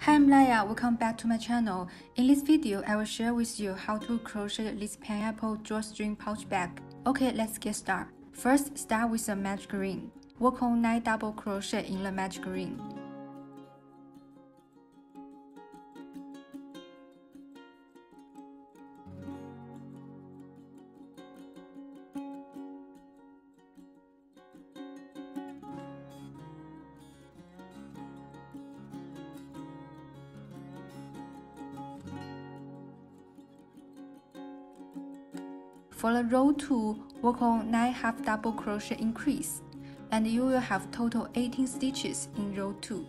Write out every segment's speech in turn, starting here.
Hi, I'm Laia. Welcome back to my channel. In this video, I will share with you how to crochet this pineapple drawstring pouch bag. Okay, let's get started. First, start with a magic ring. Work on 9 double crochet in the magic ring. For the row 2, work on 9 half double crochet increase, and you will have total 18 stitches in row 2.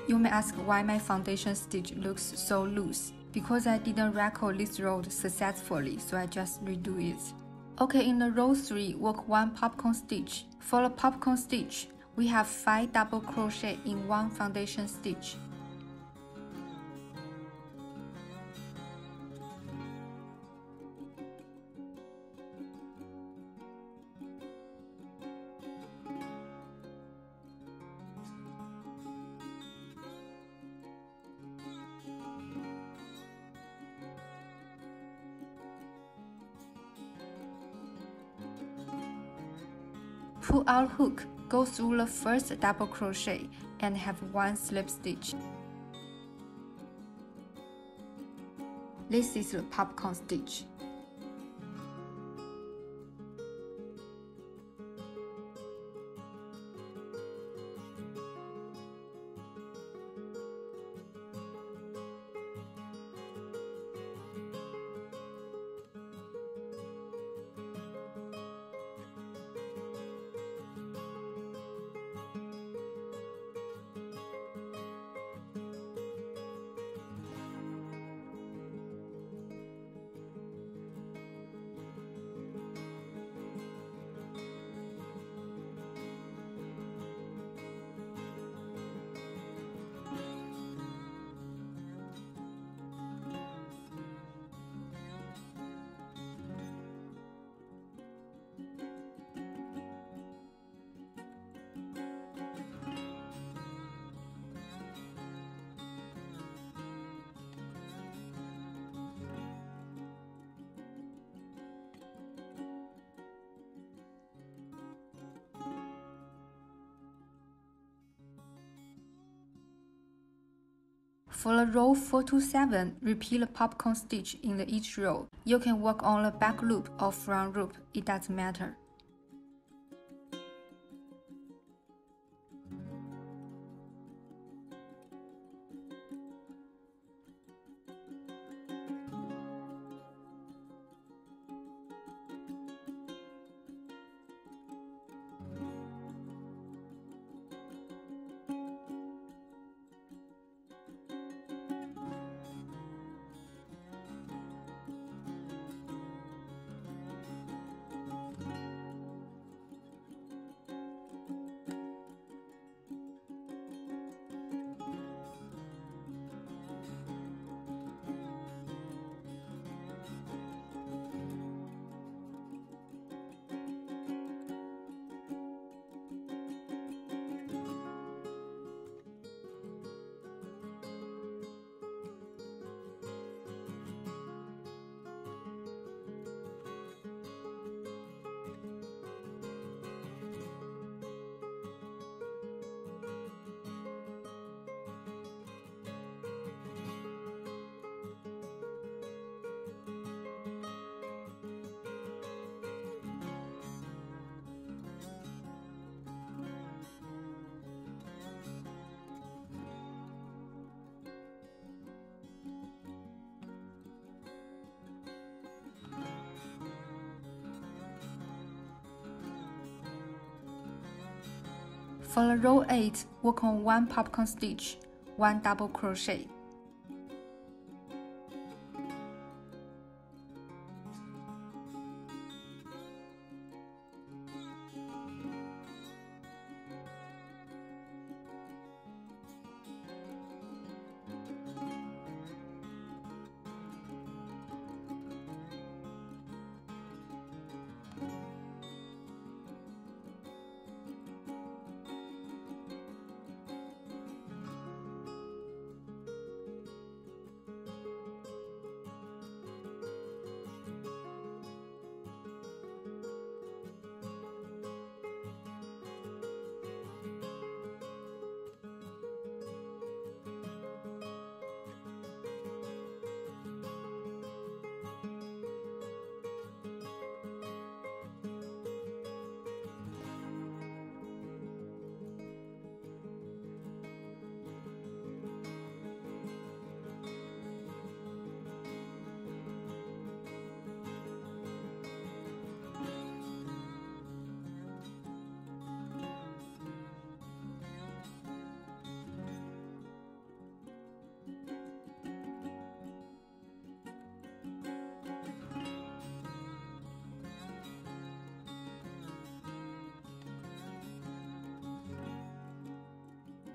You may ask why my foundation stitch looks so loose. Because I didn't record this row successfully, so I just redo it. Okay, in the row 3, work 1 popcorn stitch. For the popcorn stitch, we have 5 double crochet in 1 foundation stitch. Pull out hook, go through the first double crochet and have 1 slip stitch. This is the popcorn stitch. For the row 4 to 7, repeat the popcorn stitch in each row. You can work on the back loop or front loop, it doesn't matter. For the row 8, work on 1 popcorn stitch, 1 double crochet.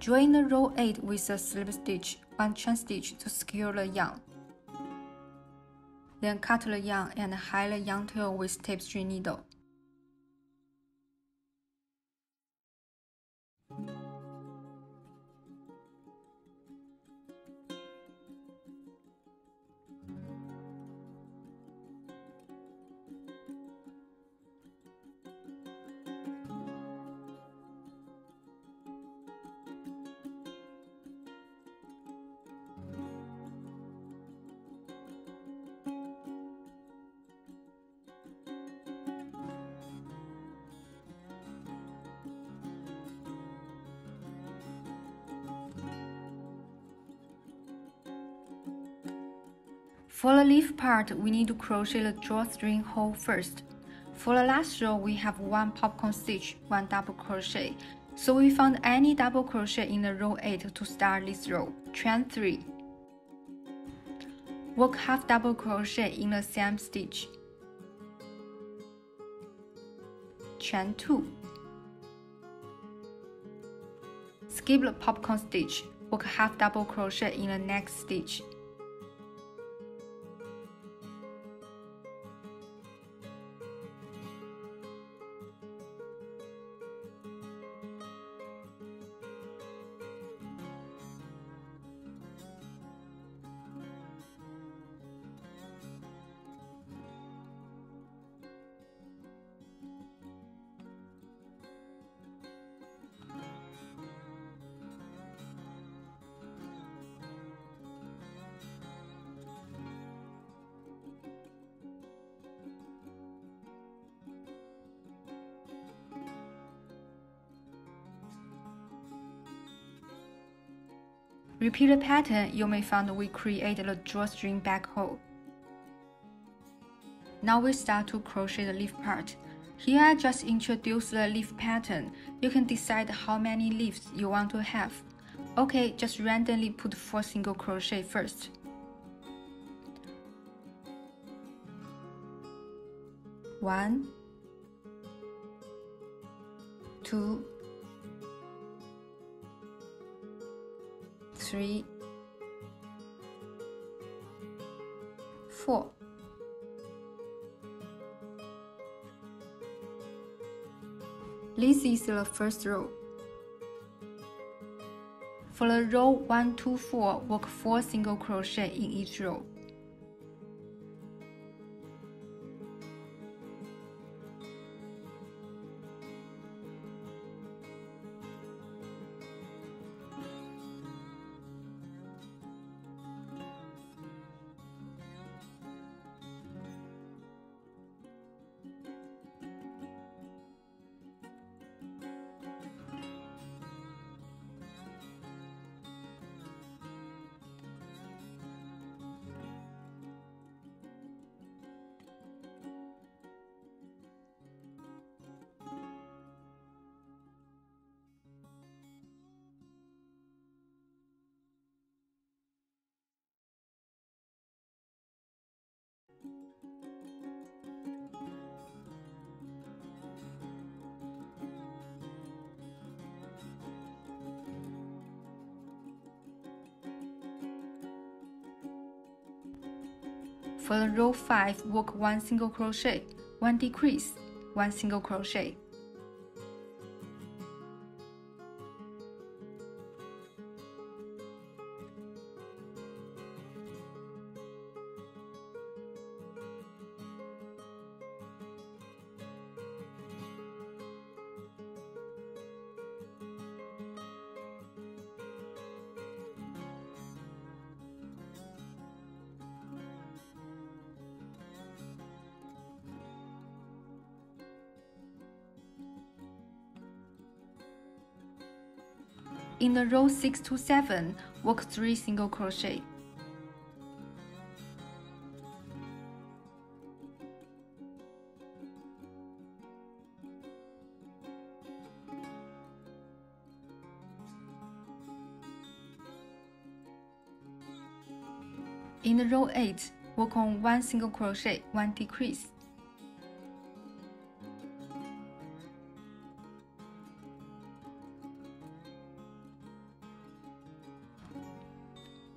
Join the row 8 with a slip stitch, 1 chain stitch to secure the yarn. Then cut the yarn and hide the yarn tail with tapestry needle. For the leaf part, we need to crochet the drawstring hole first. For the last row, we have 1 popcorn stitch, 1 double crochet. So we found any double crochet in the row 8 to start this row. Chain 3. Work half double crochet in the same stitch. Chain 2. Skip the popcorn stitch. Work half double crochet in the next stitch. Repeat the pattern, you may find we create the drawstring back hole. Now we start to crochet the leaf part. Here I just introduced the leaf pattern. You can decide how many leaves you want to have. Okay, just randomly put 4 single crochet first. One, 2, 3, 4. This is the first row. For the row 1, 2, 4, work 4 single crochet in each row. For the row 5, work 1 single crochet, 1 decrease, 1 single crochet. In the row 6 to 7, work 3 single crochet. In the row 8, work on 1 single crochet, 1 decrease.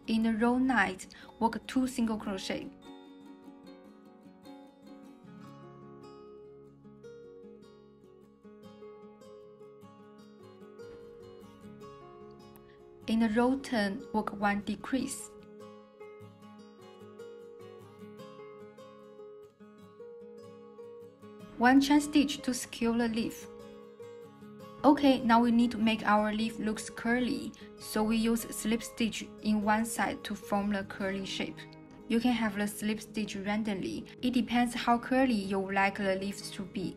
In the row 9, work 2 single crochet. In the row 10, work 1 decrease. One chain stitch to secure the leaf. Okay, now we need to make our leaf looks curly, so we use slip stitch in one side to form the curly shape. You can have the slip stitch randomly. It depends how curly you would like the leaves to be.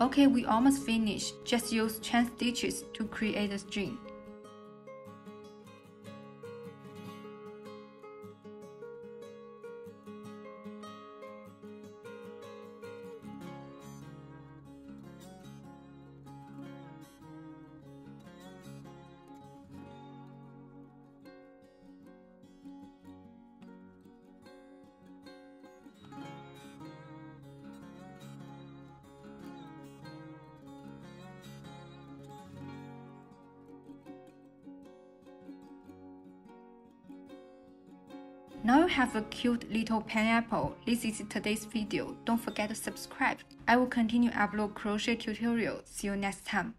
Okay, we almost finished. Just use chain stitches to create a string. Now you have a cute little pineapple. This is today's video. Don't forget to subscribe. I will continue upload crochet tutorials. See you next time.